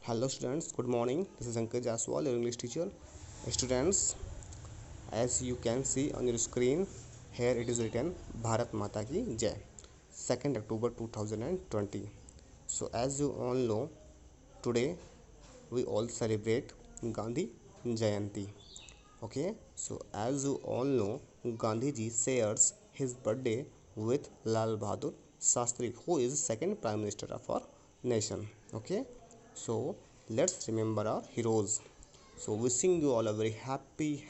Hello students, good morning. This is Ankit Jaswal, your English teacher. Students, as you can see on your screen, here it is written Bharat Mata Ki Jai, 2nd October 2020. So as you all know, today we all celebrate Gandhi Jayanti. Okay, so as you all know, Gandhi ji shares his birthday with Lal Bahadur Shastri, who is second Prime Minister of our nation. Okay, so let's remember our heroes. So wishing you all a very happy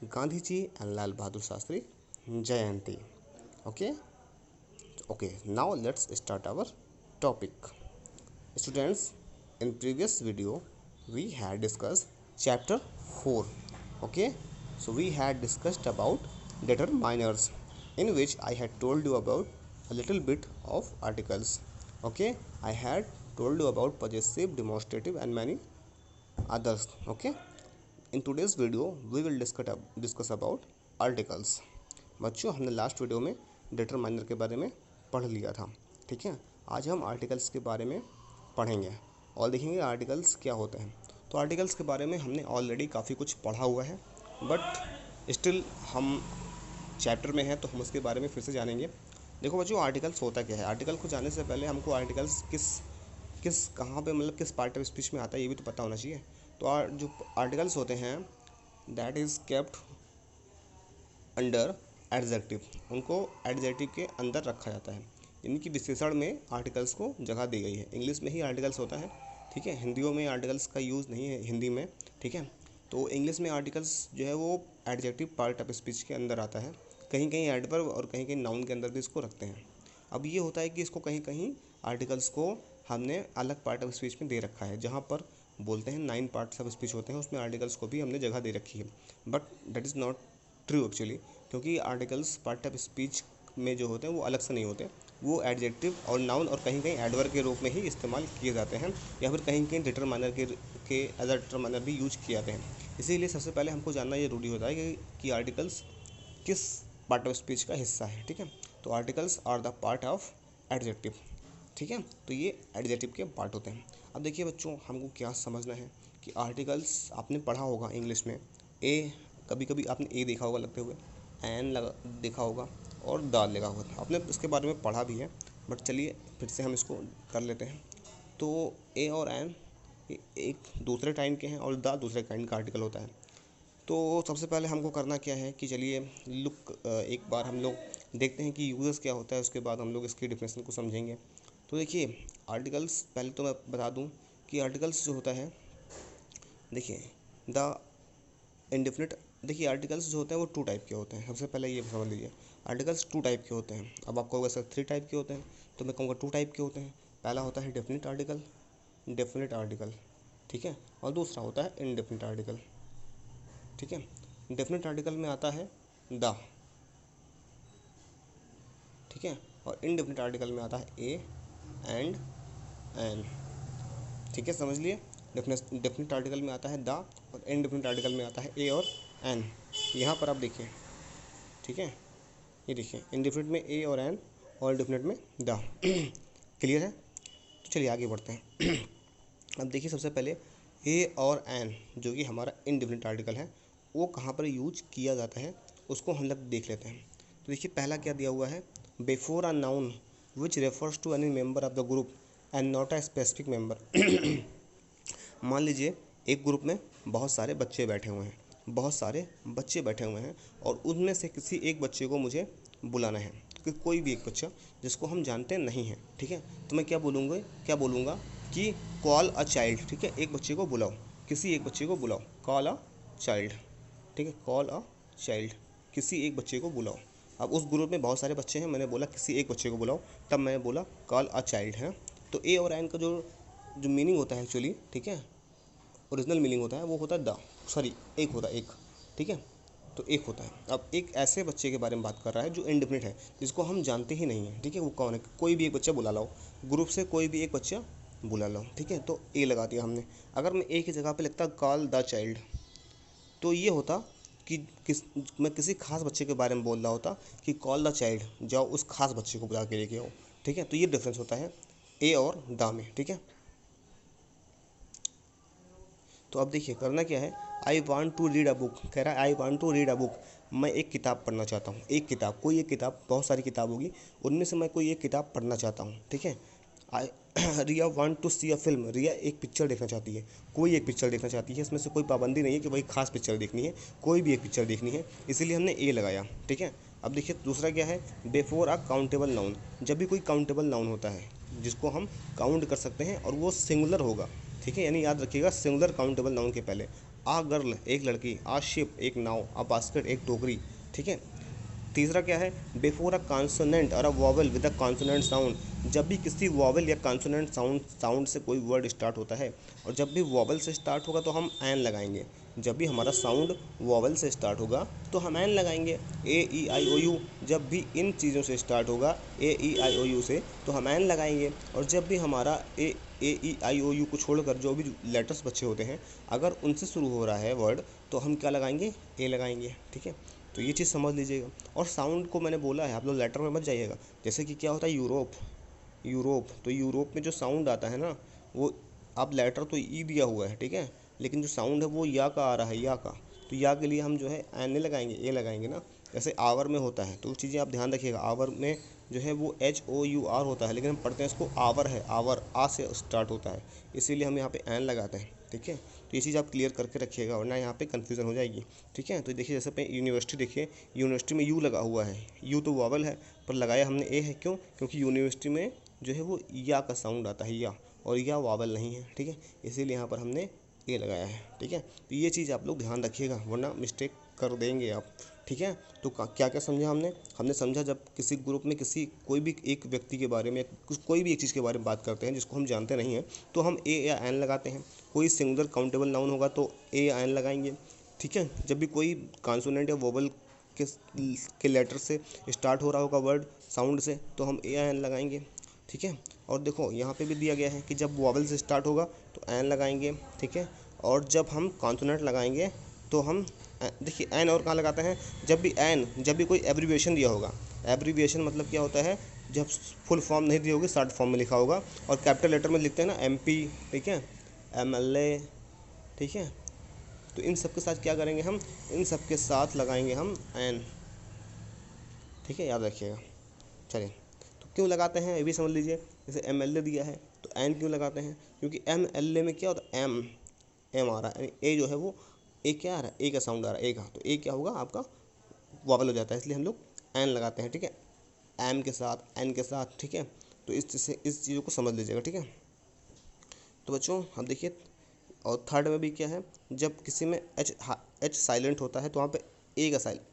Gandhi ji and Lal Bahadur Shastri Jayanti. Okay, now let's start our topic. Students, in previous video we had discussed chapter 4. Okay, so we had discussed about determiners, in which I had told you about a little bit of articles. Okay, I had told you about possessive, demonstrative and many others. Okay, in today's video we will discuss about articles. बच्चों, हमने last video में determiner के बारे में पढ़ लिया था. ठीक है, आज हम आर्टिकल्स के बारे में पढ़ेंगे और देखेंगे आर्टिकल्स क्या होते हैं. तो आर्टिकल्स के बारे में हमने ऑलरेडी काफ़ी कुछ पढ़ा हुआ है, बट स्टिल हम चैप्टर में हैं तो हम उसके बारे में फिर से जानेंगे. देखो बच्चों, आर्टिकल्स होता क्या है. आर्टिकल को जानने से पहले हमको आर्टिकल्स किस कहाँ पे, मतलब किस पार्ट ऑफ स्पीच में आता है, ये भी तो पता होना चाहिए. तो जो आर्टिकल्स होते हैं that is kept under adjective, उनको एडजेक्टिव के अंदर रखा जाता है. इनकी विशेषण में आर्टिकल्स को जगह दी गई है. इंग्लिश में ही आर्टिकल्स होता है, ठीक है. हिंदियों में आर्टिकल्स का यूज़ नहीं है हिंदी में, ठीक है. तो इंग्लिश में आर्टिकल्स जो है वो एडजेक्टिव पार्ट ऑफ स्पीच के अंदर आता है. कहीं कहीं एडवर्ब और कहीं कहीं नाउन के अंदर भी इसको रखते हैं. अब ये होता है कि इसको कहीं कहीं आर्टिकल्स को हमने अलग पार्ट ऑफ स्पीच में दे रखा है. जहाँ पर बोलते हैं 9 पार्ट्स ऑफ स्पीच होते हैं, उसमें आर्टिकल्स को भी हमने जगह दे रखी है. But that is not true actually, क्योंकि आर्टिकल्स पार्ट ऑफ स्पीच में जो होते हैं वो अलग से नहीं होते. वो एडजेक्टिव और नाउन और कहीं कहीं एडवर्ब के रूप में ही इस्तेमाल किए जाते हैं, या फिर कहीं कहीं डिटरमाइनर के एज अ डिटरमाइनर भी यूज किए जाते हैं. इसीलिए सबसे पहले हमको जानना ये रूढ़ी होता है कि आर्टिकल्स किस पार्ट ऑफ स्पीच का हिस्सा है. ठीक है, तो articles are the part of adjective. ठीक है, तो ये एडजेक्टिव के पार्ट होते हैं. अब देखिए बच्चों, हमको क्या समझना है कि आर्टिकल्स आपने पढ़ा होगा इंग्लिश में. ए, कभी कभी आपने ए देखा होगा लगते हुए, एन लगा देखा होगा और द लगा होगा. आपने इसके बारे में पढ़ा भी है, बट चलिए फिर से हम इसको कर लेते हैं. तो ए और एन एक दूसरे टाइम के हैं और द दूसरे काइंड का आर्टिकल होता है. तो सबसे पहले हमको करना क्या है कि चलिए एक बार हम लोग देखते हैं कि यूजेस क्या होता है, उसके बाद हम लोग इसकी डिफिनेशन को समझेंगे. तो देखिए आर्टिकल्स, पहले तो मैं बता दूं कि आर्टिकल्स जो होता है, देखिए द इंडेफिनिट. देखिए आर्टिकल्स जो होते हैं वो 2 टाइप के होते हैं. सबसे पहले ये समझ लीजिए, आर्टिकल्स 2 टाइप के होते हैं. अब आपको होगा सर 3 टाइप के होते हैं, तो मैं कहूँगा 2 टाइप के होते हैं. पहला होता है डेफिनिट आर्टिकल, ठीक है, और दूसरा होता है इनडेफिनिट आर्टिकल. ठीक है, डेफिनिट आर्टिकल में आता है द, ठीक है, और इनडेफिनिट आर्टिकल में आता है ए एंड एन. ठीक है, समझ लिए. डेफिनिट आर्टिकल में आता है द और इनडेफिनिट आर्टिकल में आता है ए और एन. यहाँ पर आप देखिए, ठीक है, ये देखिए इनडेफिनिट में ए और एन और डेफिनिट में द. क्लियर है. तो चलिए आगे बढ़ते हैं. अब देखिए सबसे पहले ए और एन जो कि हमारा इनडेफिनिट आर्टिकल है, वो कहाँ पर यूज किया जाता है उसको हम लोग देख लेते हैं. तो देखिए पहला क्या दिया हुआ है, before a noun which refers to any member of the group and not a specific member. मान लीजिए एक ग्रुप में बहुत सारे बच्चे बैठे हुए हैं और उनमें से किसी एक बच्चे को मुझे बुलाना है, कि कोई भी एक बच्चा जिसको हम जानते नहीं हैं. ठीक है, तो मैं क्या बोलूँगा कि कॉल अ चाइल्ड. ठीक है, एक बच्चे को बुलाओ, किसी एक बच्चे को बुलाओ, कॉल अ चाइल्ड. ठीक है, कॉल अ चाइल्ड, किसी एक बच्चे को बुलाओ. अब उस ग्रुप में बहुत सारे बच्चे हैं, मैंने बोला किसी एक बच्चे को बुलाओ, तब मैंने बोला कॉल अ चाइल्ड है. तो ए और एन का जो मीनिंग होता है एक्चुअली, ठीक है, ओरिजिनल मीनिंग होता है वो होता है द, सॉरी एक होता है एक. ठीक है, तो एक होता है. अब एक ऐसे बच्चे के बारे में बात कर रहा है जो इंडिफिनिट है, जिसको हम जानते ही नहीं है. ठीक है, वो कौन है, कोई भी एक बच्चा बुला लाओ, ग्रुप से कोई भी एक बच्चा बुला लाओ. ठीक है, तो ए लगा दिया हमने. अगर मैं ए की जगह पे लिखता कॉल द चाइल्ड, तो ये होता कि मैं किसी खास बच्चे के बारे में बोल रहा होता कि कॉल द चाइल्ड, जाओ उस खास बच्चे को बुला के लेके आओ. ठीक है, तो ये डिफरेंस होता है ए और द में. ठीक है, तो अब देखिए करना क्या है, I want to read a book, कह रहा है I want to read a book, मैं एक किताब पढ़ना चाहता हूँ, एक किताब, कोई एक किताब, बहुत सारी किताब होगी, उनमें से मैं कोई एक किताब पढ़ना चाहता हूँ, ठीक है। I Riya want to see a film, Riya एक पिक्चर देखना चाहती है, कोई एक पिक्चर देखना चाहती है, इसमें से कोई पाबंदी नहीं है कि भाई खास पिक्चर देखनी है, कोई भी एक पिक्चर देखनी है, इसीलिए हमने ए लगाया, ठीक है। अब देखिए दूसरा क्या है, बिफोर अ काउंटेबल नाउन, जब भी कोई काउंटेबल नाउन होता है जिसको हम काउंट कर सकते हैं और वो सिंगुलर होगा, ठीक है, यानी याद रखिएगा सिंगुलर काउंटेबल नाउन के पहले आ गर्ल एक लड़की, आ शिप एक नाव, आ बास्केट एक टोकरी, ठीक है। तीसरा क्या है, बिफोर अ कॉन्सोनेंट और a vowel with a consonant sound, जब भी किसी वॉवल या कॉन्सोनेंट साउंड से कोई वर्ड स्टार्ट होता है और जब भी वॉवल से स्टार्ट होगा तो हम एन लगाएंगे, जब भी हमारा साउंड वॉवल से स्टार्ट होगा तो हम एन लगाएंगे। ए ई आई ओ यू, जब भी इन चीज़ों से स्टार्ट होगा ए ई आई ओ यू से तो हम एन लगाएंगे, और जब भी हमारा ए ई आई ओ यू को छोड़कर जो भी लेटर्स बचे होते हैं अगर उनसे शुरू हो रहा है वर्ड तो हम क्या लगाएंगे, ए लगाएंगे, ठीक है। तो ये चीज़ समझ लीजिएगा। और साउंड को मैंने बोला है, आप लोग लेटर में मत जाइएगा, जैसे कि क्या होता है यूरोप, यूरोप, तो यूरोप में जो साउंड आता है ना वो, आप लेटर तो ई दिया हुआ है, ठीक है, लेकिन जो साउंड है वो या का आ रहा है, या का, तो या के लिए हम जो है एन नहीं लगाएंगे, ए लगाएंगे ना। जैसे आवर में होता है तो वो चीज़ें आप ध्यान रखिएगा, आवर में जो है वो एच ओ यू आर होता है, लेकिन हम पढ़ते हैं इसको आवर है, आवर आ से स्टार्ट होता है, इसीलिए हम यहाँ पे एन लगाते हैं, ठीक है। तो ये चीज़ आप क्लियर करके रखिएगा वरना यहाँ पे कन्फ्यूज़न हो जाएगी, ठीक है। तो देखिए जैसे पे यूनिवर्सिटी, देखिए यूनिवर्सिटी में यू लगा हुआ है, यू तो वॉवल है पर लगाया हमने ए है, क्यों, क्योंकि यूनिवर्सिटी में जो है वो या का साउंड आता है, या, और या वावल नहीं है, ठीक है, इसीलिए यहाँ पर हमने ए लगाया है, ठीक है। तो ये चीज़ आप लोग ध्यान रखिएगा वरना मिस्टेक कर देंगे आप, ठीक है। तो क्या क्या समझा हमने, हमने समझा जब किसी ग्रुप में किसी कोई भी एक व्यक्ति के बारे में कोई भी एक चीज़ के बारे में बात करते हैं जिसको हम जानते नहीं हैं तो हम ए या एन लगाते हैं, कोई सिंगुलर काउंटेबल नाउन होगा तो ए या एन लगाएंगे, ठीक है। जब भी कोई कॉन्सोनेंट या वोवल के लेटर से स्टार्ट हो रहा होगा वर्ड साउंड से तो हम ए या एन लगाएंगे, ठीक है। और देखो यहाँ पे भी दिया गया है कि जब वॉवल से स्टार्ट होगा तो एन लगाएंगे, ठीक है। और जब हम कॉन्सोनेंट लगाएंगे तो हम देखिए एन और कहाँ लगाते हैं, जब भी कोई एब्रीविएशन दिया होगा, एब्रीविएशन मतलब क्या होता है, जब फुल फॉर्म नहीं दी होगी शॉर्ट फॉर्म में लिखा होगा और कैपिटल लेटर में लिखते हैं ना MP, ठीक है, MLA, ठीक है। तो इन सब के साथ क्या करेंगे हम, इन सब के साथ लगाएंगे हम एन, ठीक है, याद रखिएगा। चलिए तो क्यों लगाते हैं ये भी समझ लीजिए, जैसे MLA दिया है तो एन क्यों लगाते हैं, क्योंकि MLA में क्या होता है, एम आ रहा है, ए जो है वो ए क्या आ रहा है, ए का साउंड आ रहा है, ए का, तो ए क्या होगा आपका वॉवल हो जाता है, इसलिए हम लोग एन लगाते हैं, ठीक है, एम के साथ एन के साथ, ठीक है। तो इस चीज़ों को समझ लीजिएगा, ठीक है। तो बच्चों हम देखिए, और थर्ड में भी क्या है, जब किसी में एच साइलेंट होता है तो वहाँ पे ए का साइलेंट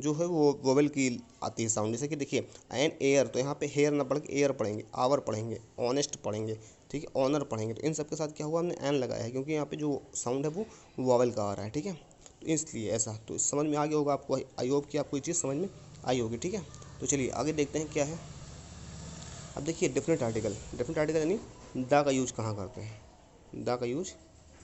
जो है वो वोवल की आती है साउंड, जैसे कि देखिए एन एयर, तो यहाँ पे हेयर ना पढ़ के एयर पढ़ेंगे, आवर पढ़ेंगे, ऑनेस्ट पढ़ेंगे, ठीक है, ऑनर पढ़ेंगे, तो इन सब के साथ क्या हुआ हमने एन लगाया है क्योंकि यहाँ पे जो साउंड है वो वोवल का आ रहा है, ठीक है। तो इसलिए ऐसा, तो समझ में आ गया होगा आपको, आई होप कि आपको ये चीज़ समझ में आई होगी, ठीक है। तो चलिए आगे देखते हैं क्या है। अब देखिए डेफिनेट आर्टिकल यानी द का यूज कहाँ करते हैं, द का यूज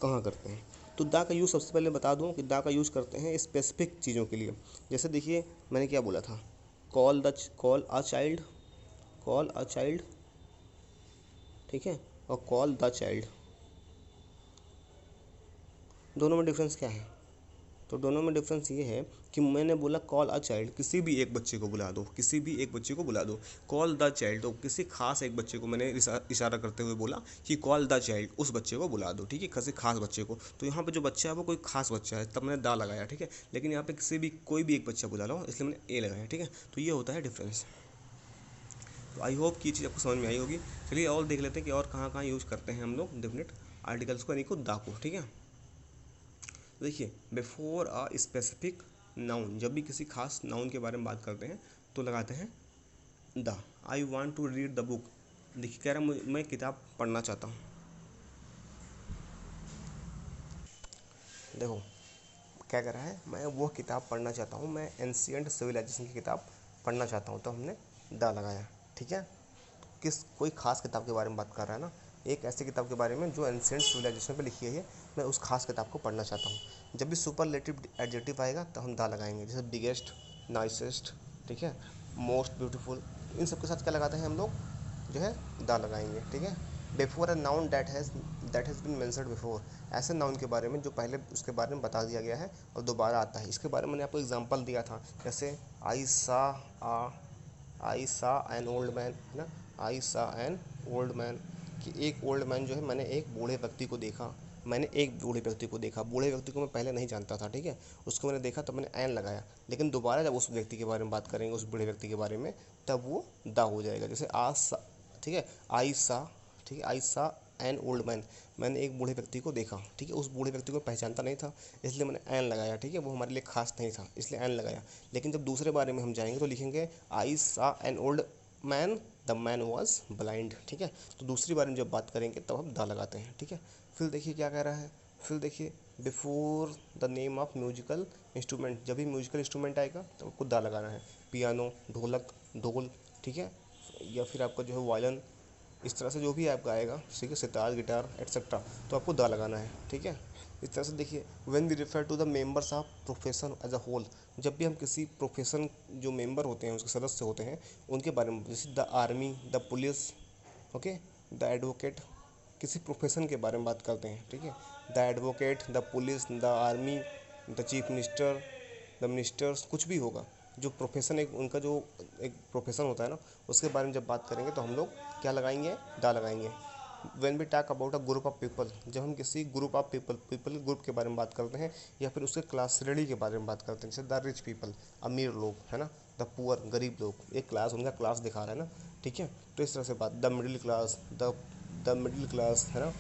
कहाँ करते हैं। तो द का यूज़ सबसे पहले बता दूं कि द का यूज़ करते हैं स्पेसिफिक चीज़ों के लिए, जैसे देखिए मैंने क्या बोला था, कॉल अ चाइल्ड, ठीक है, और कॉल द चाइल्ड, दोनों में डिफरेंस क्या है, तो दोनों में डिफरेंस ये है कि मैंने बोला कॉल अ चाइल्ड, किसी भी एक बच्चे को बुला दो, किसी भी एक बच्चे को बुला दो, कॉल द चाइल्ड तो किसी खास एक बच्चे को मैंने इशारा करते हुए बोला कि कॉल द चाइल्ड, उस बच्चे को बुला दो, ठीक है, किसी खास बच्चे को, तो यहाँ पे जो बच्चा है वो कोई खास बच्चा है तब मैंने द लगाया, ठीक है। लेकिन यहाँ पे कोई भी एक बच्चा बुला लो इसलिए मैंने ए लगाया, ठीक है। तो ये होता है डिफरेंस। तो आई होप कि ये चीज़ आपको समझ में आई होगी। चलिए और देख लेते हैं कि और कहाँ कहाँ यूज़ करते हैं हम लोग डेफिनेट आर्टिकल्स को, यानी को द को, ठीक है। देखिए बिफोर अ स्पेसिफिक नाउन, जब भी किसी खास नाउन के बारे में बात करते हैं तो लगाते हैं the. I want to read the book, देखिए कह रहा है मैं किताब पढ़ना चाहता हूँ, देखो क्या कह रहा है, मैं वो किताब पढ़ना चाहता हूँ, मैं एंशिएंट सिविलाइजेशन की किताब पढ़ना चाहता हूँ, तो हमने द लगाया, ठीक है। कोई खास किताब के बारे में बात कर रहा है ना, एक ऐसी किताब के बारे में जो एंशिएंट सिविलाइजेशन पे लिखी है, मैं उस खास किताब को पढ़ना चाहता हूँ। जब भी सुपरलेटिव एडजेक्टिव आएगा तो हम द लगाएंगे, जैसे बिगेस्ट, नाइसेस्ट, ठीक है, मोस्ट ब्यूटीफुल, इन सब के साथ क्या लगाते हैं हम लोग, जो है द लगाएंगे, ठीक है। Before a noun that has been mentioned before, ऐसे नाउन के बारे में जो पहले उसके बारे में बता दिया गया है और दोबारा आता है। इसके बारे में मैंने आपको एग्जांपल दिया था, जैसे आई सा एन ओल्ड मैन, है ना, आई सा एन ओल्ड मैन, कि एक ओल्ड मैन जो है, मैंने एक बूढ़े व्यक्ति को देखा, मैंने एक बूढ़े व्यक्ति को देखा। बूढ़े व्यक्ति को मैं पहले नहीं जानता था, ठीक है, उसको मैंने देखा तो मैंने एन लगाया, लेकिन दोबारा जब उस व्यक्ति के बारे में बात करेंगे, उस बूढ़े व्यक्ति के बारे में, तब वो दा हो जाएगा। जैसे आज सा, ठीक है, आई सा, ठीक है, आई सा एन ओल्ड मैन, मैंने एक बूढ़े व्यक्ति को देखा, ठीक है, उस बूढ़े व्यक्ति को पहचानता नहीं था इसलिए मैंने एन लगाया, ठीक है, वो हमारे लिए खास नहीं था इसलिए एन लगाया। लेकिन जब दूसरे बारे में हम जाएंगे तो लिखेंगे आई सा an old man, the man was blind, ठीक है। तो दूसरी बारे में जब बात करेंगे तब हम दा लगाते हैं, ठीक है। फिर देखिए क्या कह रहा है, फिर देखिए before the name of musical instrument, जब भी म्यूजिकल इंस्ट्रूमेंट आएगा तो आपको दा लगाना है। पियानो, ढोलक, ढोल, ठीक है, या फिर आपका जो है वायलिन, इस तरह से जो भी आपका आएगा, ठीक है, सितार, गिटार एट्सेट्रा, तो आपको दा लगाना है, ठीक है। इस तरह से देखिए when we refer to the members of profession as a whole, जब भी हम किसी प्रोफेशन जो मेंबर होते हैं, उसके सदस्य होते हैं, उनके बारे में, जैसे the army, the police, okay, the advocate, किसी प्रोफेशन के बारे में बात करते हैं, ठीक है, the advocate, the police, the army, the chief minister, the ministers, कुछ भी होगा जो प्रोफेशन, एक उनका जो एक प्रोफेशन होता है ना, उसके बारे में जब बात करेंगे तो हम लोग क्या लगाएंगे, दा लगाएंगे। When we talk about a group of people, जब हम किसी ग्रुप ऑफ पीपल ग्रुप के बारे में बात करते हैं, या फिर उसके क्लास श्रेणी के बारे में बात करते हैं, जैसे द रिच पीपल, अमीर लोग, है ना, द पुअर, गरीब लोग, एक क्लास, उनका क्लास दिखा रहा है ना, ठीक है। तो इस तरह से बात, the middle class, the middle class, है ना,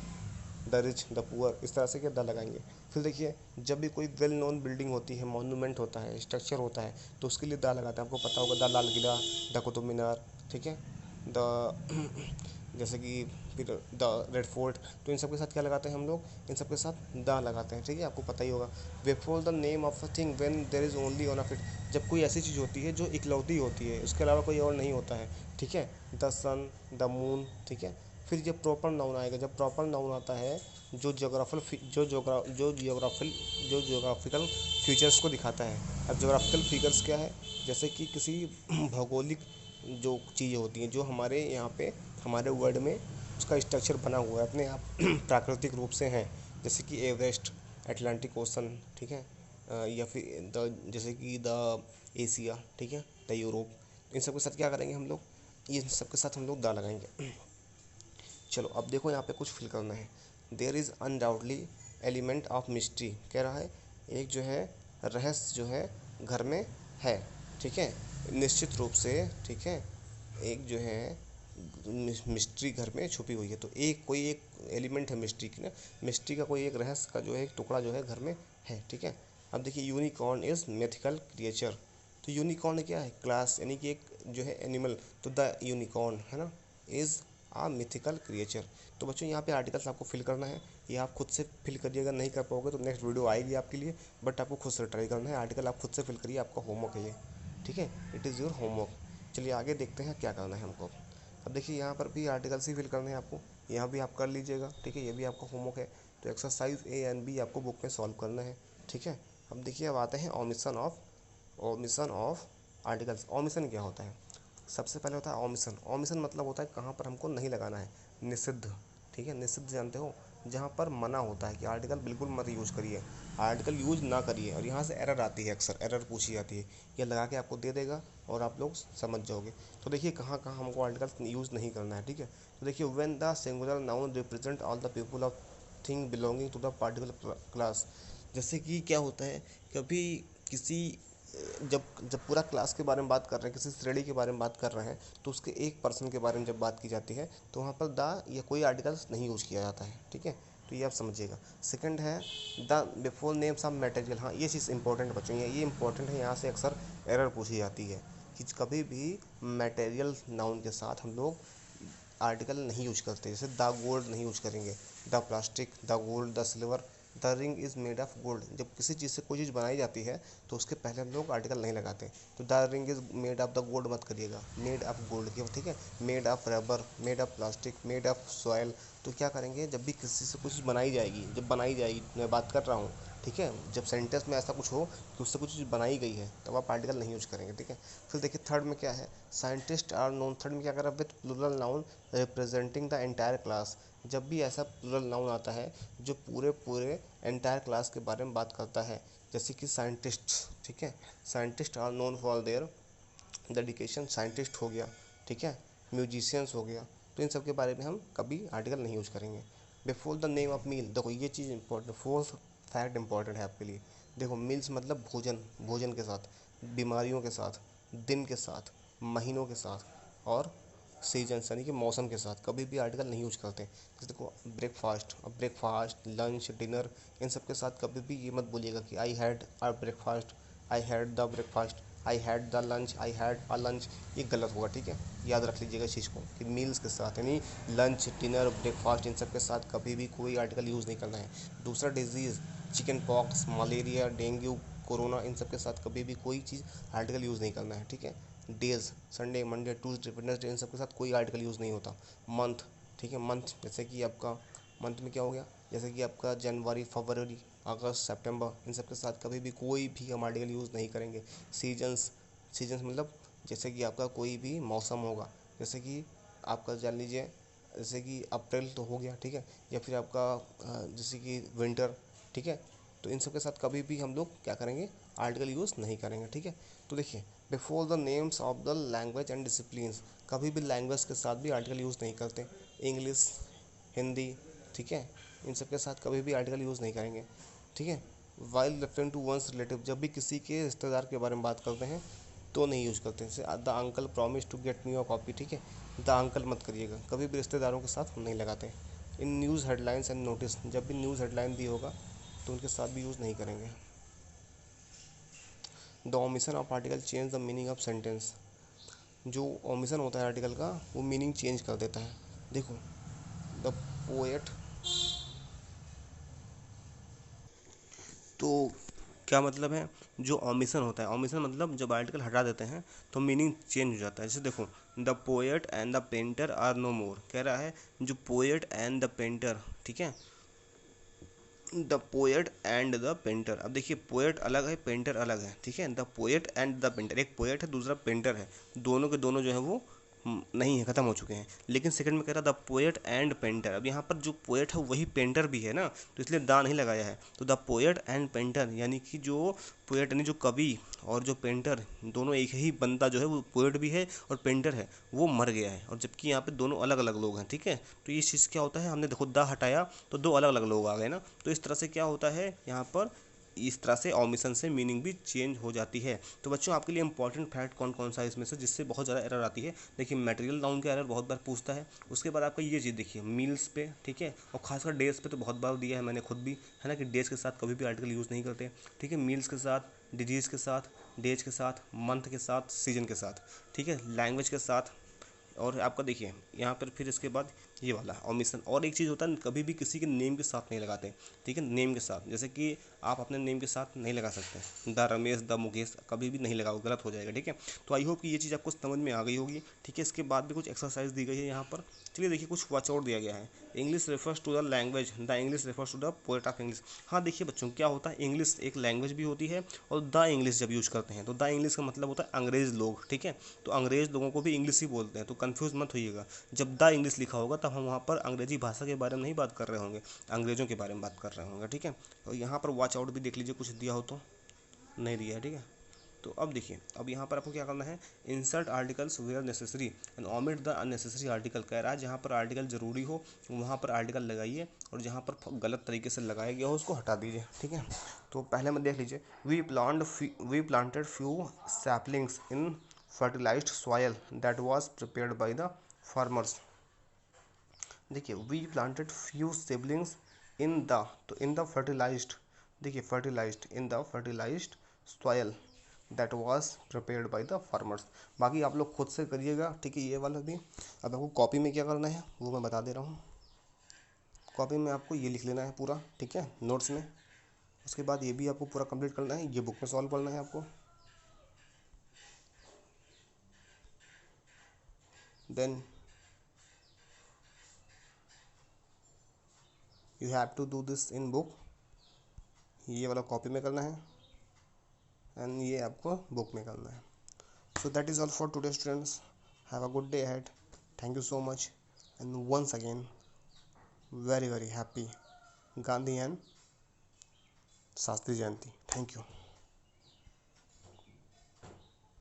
द रिच, द पुअर, इस तरह से क्या द लगाएंगे। फिर देखिए जब भी कोई वेल नोन बिल्डिंग होती है, मॉन्यूमेंट होता है, स्ट्रक्चर होता है, तो उसके लिए द लगाते हैं। आपको पता होगा द लाल किला, द कुतुब मीनार, ठीक है, द जैसे कि फिर द रेड फोर्ट, तो इन सब के साथ क्या लगाते हैं हम लोग, इन सब के साथ द लगाते हैं, ठीक है, आपको पता ही होगा। Before the name of a thing when there is only one of it, जब कोई ऐसी चीज़ होती है जो इकलौती होती है, उसके अलावा कोई और नहीं होता है, ठीक है, द सन, द मून, ठीक है। फिर जब प्रॉपर नाउन आएगा, जब प्रॉपर नाउन आता है जो जोग्राफिकल फीचर्स को दिखाता है। अब जोग्राफिकल फिगर्स क्या है, जैसे कि किसी भौगोलिक जो चीज़ें होती हैं जो हमारे यहाँ पे हमारे वर्ल्ड में उसका स्ट्रक्चर बना हुआ है अपने आप प्राकृतिक रूप से हैं, जैसे कि एवरेस्ट, अटलांटिक ओशन, ठीक है, या फिर जैसे कि द एशिया, ठीक है, द यूरोप, इन सब के साथ क्या करेंगे हम लोग, इन सब के साथ हम लोग दा लगाएंगे। चलो अब देखो यहाँ पे कुछ फिल करना है। There is undoubtedly element of mystery, कह रहा है एक जो है रहस्य जो है घर में है, ठीक है, निश्चित रूप से, ठीक है, एक जो है मिस्ट्री घर में छुपी हुई है। तो एक कोई एक एलिमेंट है मिस्ट्री की ना, मिस्ट्री का कोई एक रहस्य का जो है एक टुकड़ा जो है घर में है, ठीक है। अब देखिए यूनिकॉर्न इज़ मिथिकल क्रिएचर, तो यूनिकॉर्न क्या है, क्लास, यानी कि एक जो है एनिमल, तो द यूनिकॉर्न, है ना, इज़ आ मिथिकल क्रिएचर। तो बच्चों यहाँ पे आर्टिकल्स आपको फिल करना है, ये आप खुद से फिल करिएगा, नहीं कर पाओगे तो नेक्स्ट वीडियो आएगी आपके लिए, बट आपको खुद से ट्राई करना है, आर्टिकल आप खुद से फिल करिए, आपका होमवर्क है ये, ठीक है, इट इज़ योर होमवर्क। चलिए आगे देखते हैं क्या करना है हमको। अब देखिए यहाँ पर भी आर्टिकल्स ही फिल करने हैं आपको, यहाँ भी आप कर लीजिएगा, ठीक है, ये भी आपका होमवर्क है। तो एक्सरसाइज ए एंड बी आपको बुक में सॉल्व करना है, ठीक है। अब देखिए अब आते हैं ओमिशन ऑफ आर्टिकल्स। ओमिशन क्या होता है, सबसे पहले होता है ओमिशन। ओमिशन मतलब होता है कहाँ पर हमको नहीं लगाना है, निषिद्ध, ठीक है, निषिद्ध जानते हो, जहाँ पर मना होता है कि आर्टिकल बिल्कुल मत यूज़ करिए, आर्टिकल यूज़ ना करिए, और यहाँ से एरर आती है, अक्सर एरर पूछी जाती है, ये लगा के आपको दे देगा और आप लोग समझ जाओगे। तो देखिए कहाँ कहाँ हमको आर्टिकल यूज़ नहीं करना है, ठीक है। तो देखिए when the singular noun represent all the people of thing belonging to the particular class, जैसे कि क्या होता है, कभी किसी जब जब पूरा क्लास के बारे में बात कर रहे हैं, किसी श्रेणी के बारे में बात कर रहे हैं, तो उसके एक पर्सन के बारे में जब बात की जाती है तो वहाँ पर द या कोई आर्टिकल्स नहीं यूज़ किया जाता है, ठीक है। तो ये आप समझिएगा। सेकंड है the before names of material, हाँ ये चीज़ इंपॉर्टेंट बच्चों, ये इंपॉर्टेंट है, यहाँ से अक्सर एरर पूछी जाती है कि कभी भी मटेरियल नाउन के साथ हम लोग आर्टिकल नहीं यूज करते, जैसे द गोल्ड नहीं यूज करेंगे, the plastic, the gold, the silver, the ring is made of gold. जब किसी चीज़ से कोई चीज़ बनाई जाती है तो उसके पहले हम लोग आर्टिकल नहीं लगाते। तो the ring is made of the gold मत करिएगा, मेड ऑफ गोल्ड की, ठीक है। Made of rubber, made of plastic, made of soil. तो क्या करेंगे, जब भी किसी से कुछ चीज़ बनाई जाएगी, जब बनाई जाएगी मैं बात कर रहा हूँ, ठीक है, जब सेंटेंस में ऐसा कुछ हो कि उससे कुछ चीज़ बनाई गई है तब आप आर्टिकल नहीं यूज करेंगे, ठीक है। फिर देखिए थर्ड में क्या है, साइंटिस्ट आर नोन। थर्ड में क्या करा, with plural noun representing the entire class. जब भी ऐसा प्लूरल नाउन आता है जो पूरे पूरे एंटायर क्लास के बारे में बात करता है, जैसे कि साइंटिस्ट, ठीक है, scientist are known for their dedication, scientist हो गया, ठीक है, म्यूजिशियंस हो गया। तो इन सब के बारे में हम कभी आर्टिकल नहीं यूज करेंगे। Before the name of meal, देखो ये चीज़ इंपॉर्टेंट, फोर्थ फैक्ट इंपॉर्टेंट है आपके लिए। देखो मील्स मतलब भोजन, भोजन के साथ, बीमारियों के साथ, दिन के साथ, महीनों के साथ, और सीजन यानी कि मौसम के साथ कभी भी आर्टिकल नहीं यूज करते। जैसे देखो ब्रेकफास्ट, अब ब्रेकफास्ट, लंच, डिनर, इन सब के साथ कभी भी ये मत बोलिएगा कि I had a breakfast, I had the breakfast, I had the lunch, I had a lunch. ये गलत होगा, ठीक है, याद रख लीजिएगा इस चीज़ को कि मील्स के साथ यानी लंच, डिनर, ब्रेकफास्ट, इन सब के साथ कभी भी कोई आर्टिकल यूज़ नहीं करना है। दूसरा disease, chicken pox, malaria, dengue, corona, इन सब के साथ कभी भी कोई चीज़ आर्टिकल यूज़ नहीं करना है, ठीक है। Days, Sunday, Monday, Tuesday, Wednesday, इन सब के साथ कोई आर्टिकल यूज़ नहीं होता। मंथ, ठीक है, मंथ जैसे कि आपका मंथ में क्या हो गया, जैसे कि आपका जनवरी, फरवरी, अगस्त, सितंबर, इन सब के साथ कभी भी कोई भी हम आर्टिकल यूज़ नहीं करेंगे। सीजन्स, सीजन्स मतलब जैसे कि आपका कोई भी मौसम होगा, जैसे कि आपका जान लीजिए जैसे कि अप्रैल तो हो गया, ठीक है, या फिर आपका जैसे कि विंटर, ठीक है। तो इन सब के साथ कभी भी हम लोग क्या करेंगे, आर्टिकल यूज़ नहीं करेंगे, ठीक है। तो देखिए before the names of the language and disciplines, कभी भी लैंग्वेज के साथ भी आर्टिकल यूज़ नहीं करते। इंग्लिश, हिंदी, ठीक है, इन सब के साथ कभी भी आर्टिकल यूज़ नहीं करेंगे, ठीक है। While referring to one's relative, जब भी किसी के रिश्तेदार के बारे में बात करते हैं तो नहीं यूज़ करते। जैसे the uncle promise to get me a copy, ठीक है, द अंकल मत करिएगा, कभी भी रिश्तेदारों के साथ नहीं लगाते। In news headlines and notice, जब भी न्यूज़ हेडलाइन दी होगा तो उनके साथ भी यूज़ नहीं करेंगे। The omission of article change the meaning of sentence, जो ओमिशन होता है आर्टिकल का वो मीनिंग चेंज कर देता है। देखो द पोएट, तो क्या मतलब है, जो ओमिशन होता है, ओमिशन मतलब जब आर्टिकल हटा देते हैं तो मीनिंग चेंज हो जाता है। जैसे देखो the poet and the painter are no more, कह रहा है जो पोएट एंड द पेंटर, ठीक है, the poet and the painter. अब देखिए पोएट अलग है, पेंटर अलग है, ठीक है। The poet and the painter, एक पोएट है दूसरा पेंटर है, दोनों के दोनों जो है वो नहीं है, ख़त्म हो चुके हैं। लेकिन सेकंड में कह रहा द पोएट एंड पेंटर, अब यहाँ पर जो पोएट है वही पेंटर भी है ना, तो इसलिए दा नहीं लगाया है। तो द पोएट एंड पेंटर यानी कि जो पोएट यानी जो कवि और जो पेंटर, दोनों एक ही बंदा जो है वो पोएट भी है और पेंटर है, वो मर गया है, और जबकि यहाँ पे दोनों अलग अलग लोग हैं, ठीक है। तो ये चीज़ क्या होता है, हमने देखो दा हटाया तो दो अलग अलग लोग आ गए ना, तो इस तरह से क्या होता है यहाँ पर, इस तरह से ओमिशन से मीनिंग भी चेंज हो जाती है। तो बच्चों आपके लिए इंपॉर्टेंट फैक्ट कौन कौन सा है इसमें से जिससे बहुत ज़्यादा एरर आती है, देखिए मटेरियल नाउन का एरर बहुत बार पूछता है। उसके बाद आपका ये चीज़ देखिए मील्स पे, ठीक है, और खासकर डेज पे तो बहुत बार दिया है मैंने खुद भी, है ना, कि डेज के साथ कभी भी आर्टिकल यूज़ नहीं करते, ठीक है। मील्स के साथ, डिजीज़ के साथ, डेज के साथ, मंथ के साथ, सीजन के साथ, ठीक है, लैंग्वेज के साथ, और आपका देखिए यहाँ पर फिर इसके बाद ये वाला ओमिशन। और एक चीज़ होता है कभी भी किसी के नेम के साथ नहीं लगाते, ठीक है, नेम के साथ, जैसे कि आप अपने नेम के साथ नहीं लगा सकते, द रमेश, द मुकेश, कभी भी नहीं लगाओ, गलत हो जाएगा, ठीक है। तो आई होप कि ये चीज़ आपको समझ में आ गई होगी, ठीक है। इसके बाद भी कुछ एक्सरसाइज दी गई है यहाँ पर, चलिए देखिए कुछ वॉच आउट दिया गया है। English refers to the language, the English refers to the poet of English. हाँ देखिए बच्चों क्या होता है, इंग्लिश एक लैंग्वेज भी होती है, और द इंग्लिश जब यूज़ करते हैं तो द इंग्लिश का मतलब होता है अंग्रेज़ लोग, ठीक है। तो अंग्रेज़ लोगों को भी इंग्लिश ही बोलते हैं, तो कन्फ्यूज़ मत होइएगा। जब द इंग्लिश लिखा होगा तब हम वहाँ पर अंग्रेजी भाषा के बारे में नहीं बात कर रहे होंगे, अंग्रेज़ों के बारे में बात कर रहे होंगे, ठीक है। और यहाँ पर वॉच आउट भी देख लीजिए, कुछ दिया हो तो, नहीं दिया है, ठीक है। तो अब देखिए, अब यहाँ पर आपको क्या करना है, insert articles where necessary and omit the unnecessary article. कह रहा है जहाँ पर आर्टिकल ज़रूरी हो वहाँ पर आर्टिकल लगाइए, और जहाँ पर गलत तरीके से लगाया गया हो उसको हटा दीजिए, ठीक है। तो पहले में देख लीजिए, we planted few saplings in fertilised soil that was prepared by the farmers. देखिए we planted few siblings in the, तो इन द फर्टिलाइज्ड, देखिए fertilised, in the fertilised soil that was prepared by the farmers. बाकी आप लोग खुद से करिएगा, ठीक है, ये वाला भी। अब आपको कॉपी में क्या करना है वो मैं बता दे रहा हूँ। कॉपी में आपको ये लिख लेना है पूरा, ठीक है, नोट्स में। उसके बाद ये भी आपको पूरा कंप्लीट करना है, ये बुक में सॉल्व करना है आपको। Then you have to do this in book, ये वाला कॉपी में करना है एंड ये आपको बुक में करना है। So that is all for today students. Have a good day ahead. Thank you so much, and once again very happy Gandhi and Shastri Jayanti. Thank you.